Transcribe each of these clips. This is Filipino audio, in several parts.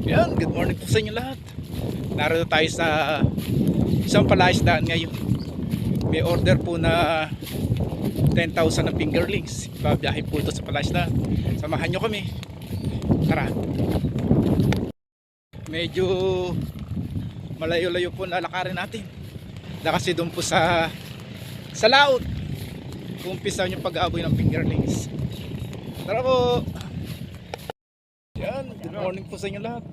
Yan, good morning po sa inyo lahat. Narito tayo sa isang palaisdaan ngayon. May order po na 10,000 na fingerlings. Babiyahe po ito sa palaisdaan. Samahan nyo kami. Tara. Medyo malayo-layo po na lakarin natin. Dahil kasi doon po sa laot umpisa yung pag-aaboy ng fingerlings. Tara po. Yan, good morning po sa inyo lahat.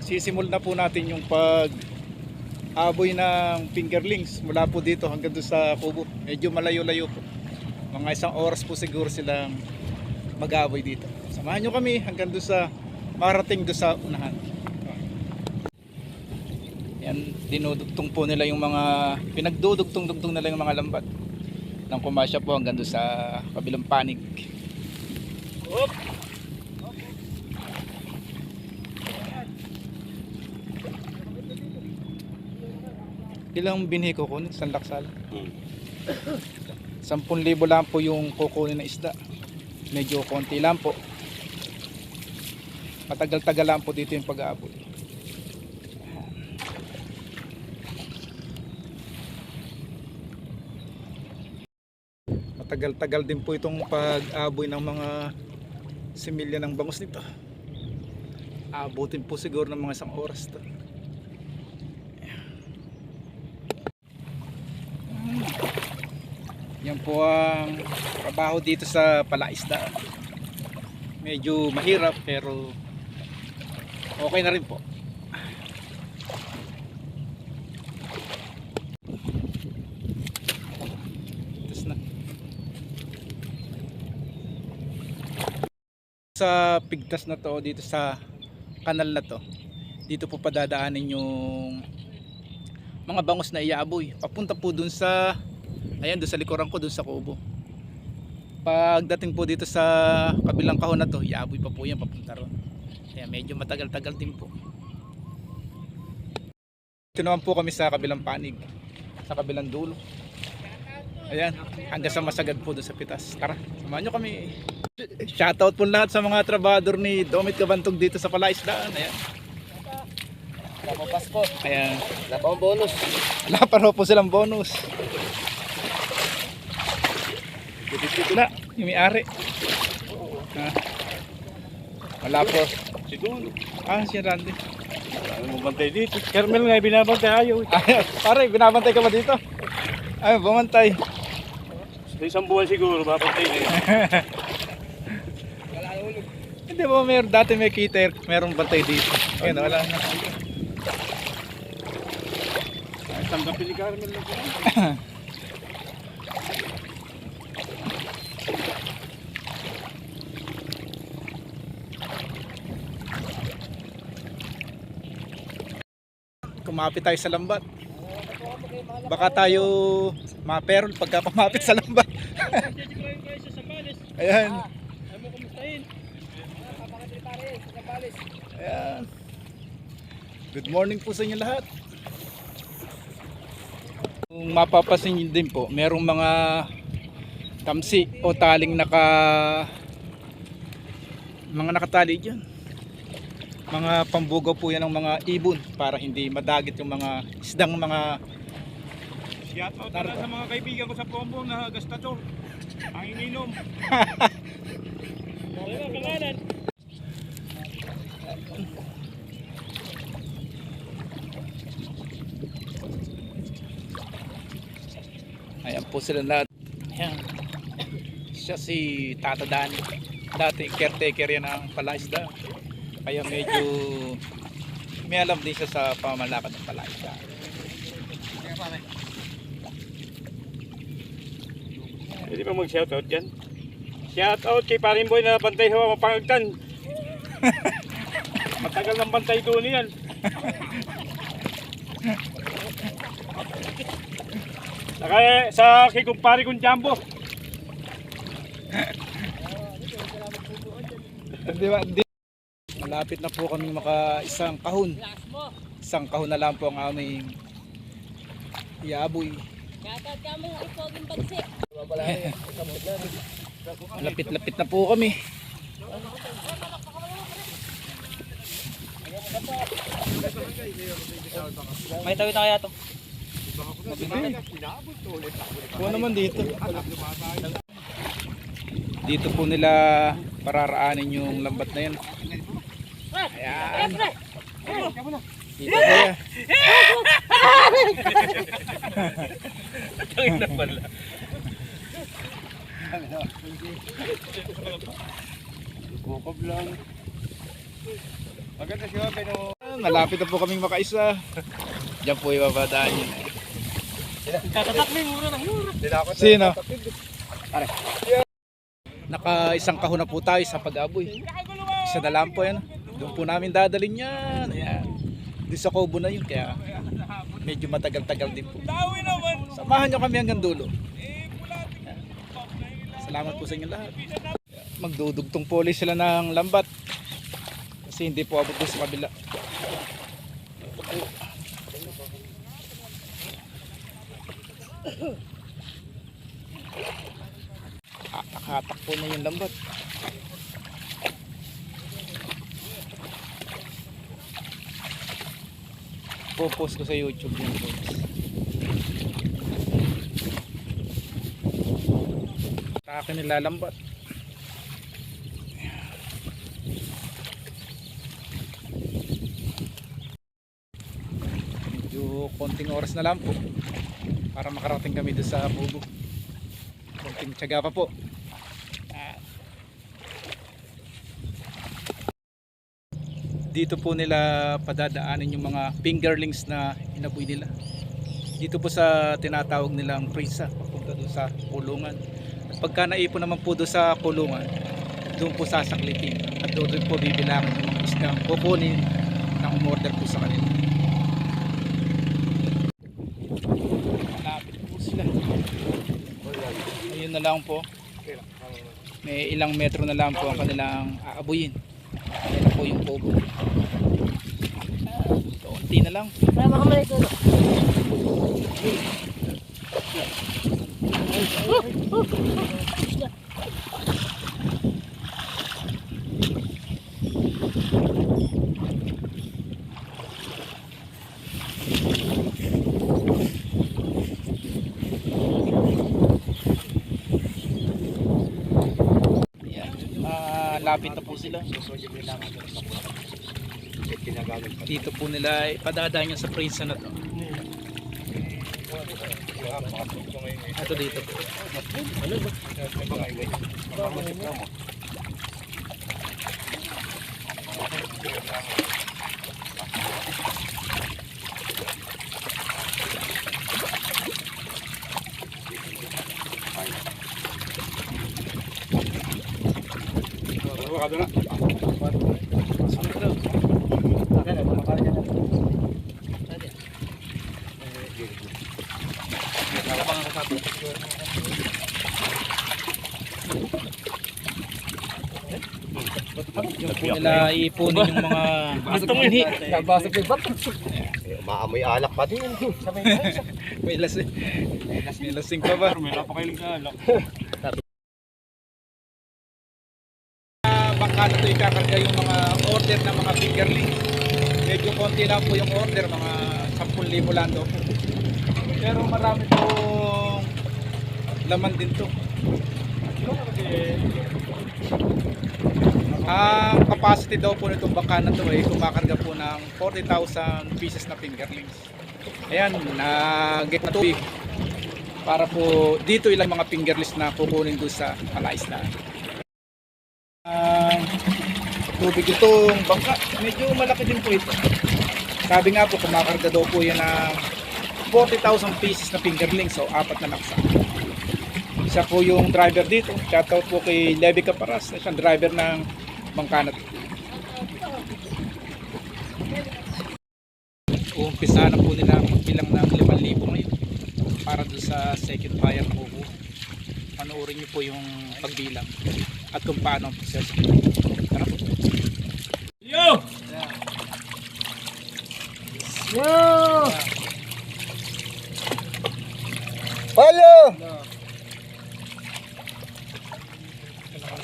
Sisimula na po natin yung pag-aaboy ng fingerlings mula po dito hanggang doon sa kubo. Medyo malayo-layo po. Mga isang oras po siguro silang mag-aaboy dito. Samahan nyo kami hanggang doon sa marating doon sa unahan. Yan, dinudugtong po nila yung mga pinagdudugtong-dugtong nila yung mga lambat ng kumasya po hanggang doon sa kabilang panig. Oop! Ilang binhi kukunin? Isang laksal? 10,000 lang po yung kukunin na isda. Medyo konti lang po. Matagal-tagal lang po dito yung pag-aaboy. Matagal-tagal din po itong pag-aaboy ng mga similya ng bangus nito. Abutin po siguro ng mga isang oras to. Yan po ang trabaho dito sa palaisdaan. Medyo mahirap pero okay na rin po. Tapos na. Sa pigtas na to, dito sa kanal na to, dito po padadaanin yung mga bangus na iaaboy. Papunta po dun sa, ayan, doon sa likuran ko, doon sa kubo. Pagdating po dito sa kabilang kahon na to, iaaboy pa po yan papunta ron. Kaya medyo matagal-tagal din po. Ito naman po kami sa kabilang panig, sa kabilang dulo. Ayan, hanggang sa masagad po doon sa pitas. Tara, samahan nyo kami. Shoutout po lahat sa mga trabador ni Domit Kabantog dito sa palaisdaan. Ayan. Wala pa Pasko. Ayan. Wala pa ang bonus. Wala pa raw po silang bonus. Dito na, yung may-ari. Wala po. Siguro. Si Randy. Ano mo bantay dito? Carmel nga binabantay ayaw. Pare, binabantay ka ba dito? Ay, bumantay. Sa isang buwan siguro, babantay na yun. Hindi ba dati may kita, merong bantay dito. Ngayon, wala na. Tanggapin ni Carmel lang po. Kumapit tayo sa lambat. Baka tayo maperol pagka pumapit sa lambat. Ayan. Ayan. Good morning po sa inyo lahat. Kung mapapasin nyo din po, merong mga tamsi o taling mga nakatali dyan. Mga pambugaw po yan ng mga ibon para hindi madagit yung mga isdang mga. Shoutout na sa mga kaibigan ko sa Pombo na gastator. Ang ininom. Wala pangalan. Ayan po sila lahat. Ayan. Siya si Tata Dani. Dati caretaker yan ng palaisda. Kaya medyo may alam din siya sa pamamalakad ng palaisda. Hindi ba mag-shoutout dyan? Shoutout kay Parimboy na bantay hawa mapangagtan. Matagal ng bantay doon yan. Saka sa kikumpari kong Jumbo. Di ba? Malapit na po kami maka isang kahon. Isang kahon na lang po ang aming iaboy. Lapit-lapit na po kami. May tawid na kaya to. Kuha naman dito. Dito po nila pararaanin yung lambat na yan. Ayan. Dito kuya. Tangin na pala. Kukob lang. Maganda siya, pero... Malapit na po kaming makaisa. Diyan po ibabadaan yun. Tatatak na yung mura ng mura. Sino? Naka-isang kahon na po tayo sa pag-aboy. Isa na lang po yan. Doon po namin dadalhin yan. Ayan. Doon sa Kobo na yun. Kaya medyo matagal-tagal din po. Samahan nyo kami hanggang dulo. Ayan. Salamat po sa inyo lahat. Magdudugtong poli sila ng lambat. Kasi hindi po abot doon sa kabila. Hatak po na yung lambat. Po-post ko sa YouTube yung folks. Taka nilalambat. Medyo konting oras na lang po para makarating kami doon sa Bubo. Konting tiyaga pa po. Dito po nila padadaanin yung mga fingerlings na inaboy nila. Dito po sa tinatawag nilang prisa papunta doon sa kulungan. At pagka naipon naman po doon sa kulungan, doon po sasaklitin at doon po bibilangin yung mga isdang kukunin na umorder po sa kanila. Malapit po sila. Ayun na lang po. May ilang metro na lang po ang kanilang aabuyin. Ayan na po yung Kobo. Konti na lang. Para makamali ito. Ayan. Lapit na po sila. Dito po nila ipadadaan niya sa prinsa na to. Ito dito po. Yung po nila iipunin yung mga manhi. Nabasag yung bato. Maamoy alak pa din. May lasing pa ba? May napakailing ka. Bangka na ito ikakarga yung mga order ng mga fingerling. Medyo konti lang po yung order, mga 10,000 lang daw po. Pero marami pong laman din to. Ang capacity daw po nitong bangka na to ay kumakarga po ng 40,000 pieces na fingerlings. Ayan, nag-get na tubig para po dito ilang mga fingerlings na kukunin doon sa palaislaan. Tubig itong bangka, medyo malaki din po ito. Sabi nga po kumakarga daw po yan ng 40,000 pieces na fingerlings, so 4 na laksa. Isa po yung driver dito. Shoutout po kay Levi Caparas, siyang driver ng bangka na to. Uumpisahan na po nila magbilang ng 5,000 ngayon para doon sa second fire po. Panoorin niyo po yung pagbilang at kung paano ang proseso. Tara po. Yo! Yo! Palo!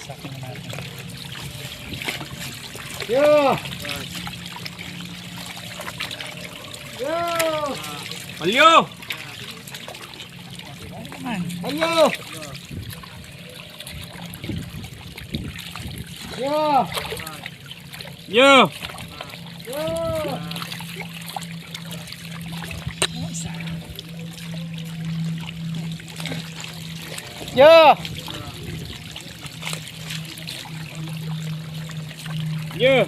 Sa akin na natin. Yo! Yo! Palyo! Ayo! Yo! Yo! Yo! Yo!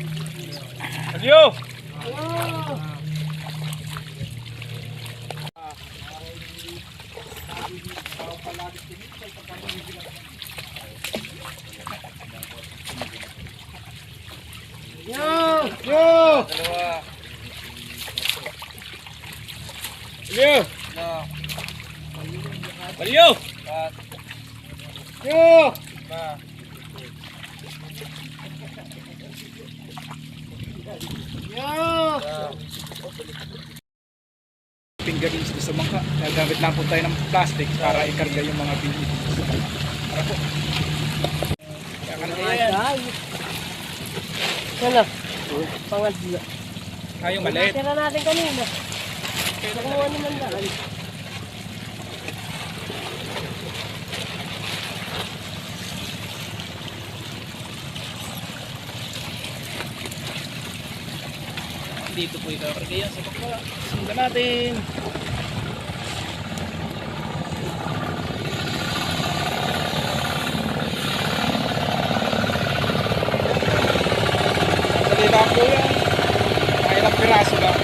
Yo! Palyo! Yo! Yo! Palyo! Palyo! Yo! Yo! Fingerings doon sa mangka. Gagamit lang po tayo ng plastic para ikarga yung mga binhi. Para po. Kaya ka naman yan. Ay! Sana? Pangadla. Yung maliit. Tira natin kanina. Nakuha naman daan. Dito po ikarga yan sa bakla. Sundan natin. Dali lang po yan. Mga ilang piraso lang.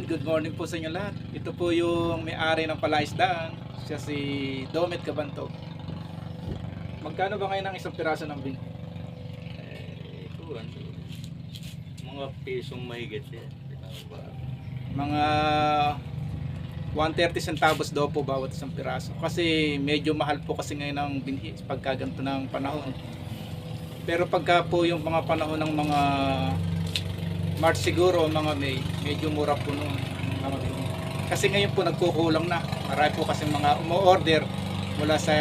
Good morning po sa inyo lahat. Ito po yung may-ari ng palaisdaan. Siya si Domet Cabantog. Magkano ba ngayon ang isang piraso ng bin? Mga pisong mahigit yan. Mga 130 centavos daw po bawat isang piraso. Kasi medyo mahal po kasi ngayon ang binhi pagka ganito ng panahon. Pero pagka po yung mga panahon ng mga March siguro o mga May, medyo mura po nung mga binhi. Kasi ngayon po nagkukulang na. Marami po kasi mga umu-order mula sa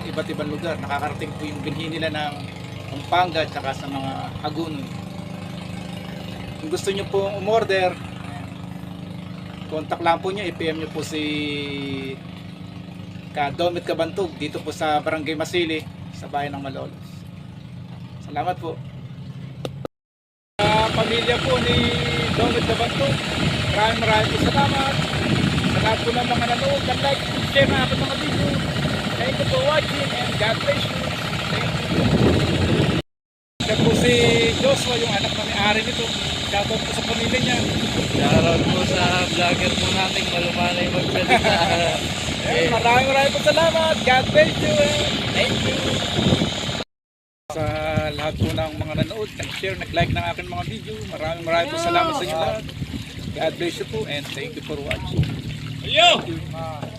iba't ibang lugar. Nakakarating po yung binhi nila ng Pampanga at saka sa mga Hagonon. Kung gusto nyo po umorder, contact lang po nyo, i-PM nyo po si Domet Cabantog dito po sa Barangay Masili sa bayan ng Malolos. Salamat po. Pamilya po ni Domet Cabantog, maraming po salamat sa lahat po ng mga nanood, like, share na ating mga video. Thank you for watching and God bless you. Thank you. Siya po si Joshua, yung anak na may-ari nito. Shoutout po sa pamilya niya. Shoutout po sa vlogger po natin, malumanay magsalita. Maraming po salamat. God bless you. Thank you. Sa lahat po ng mga nanood, nag-share, nag-like ng aking mga video. Maraming po salamat sa inyo lahat. God bless you po and thank you for watching. Palyo! Thank you.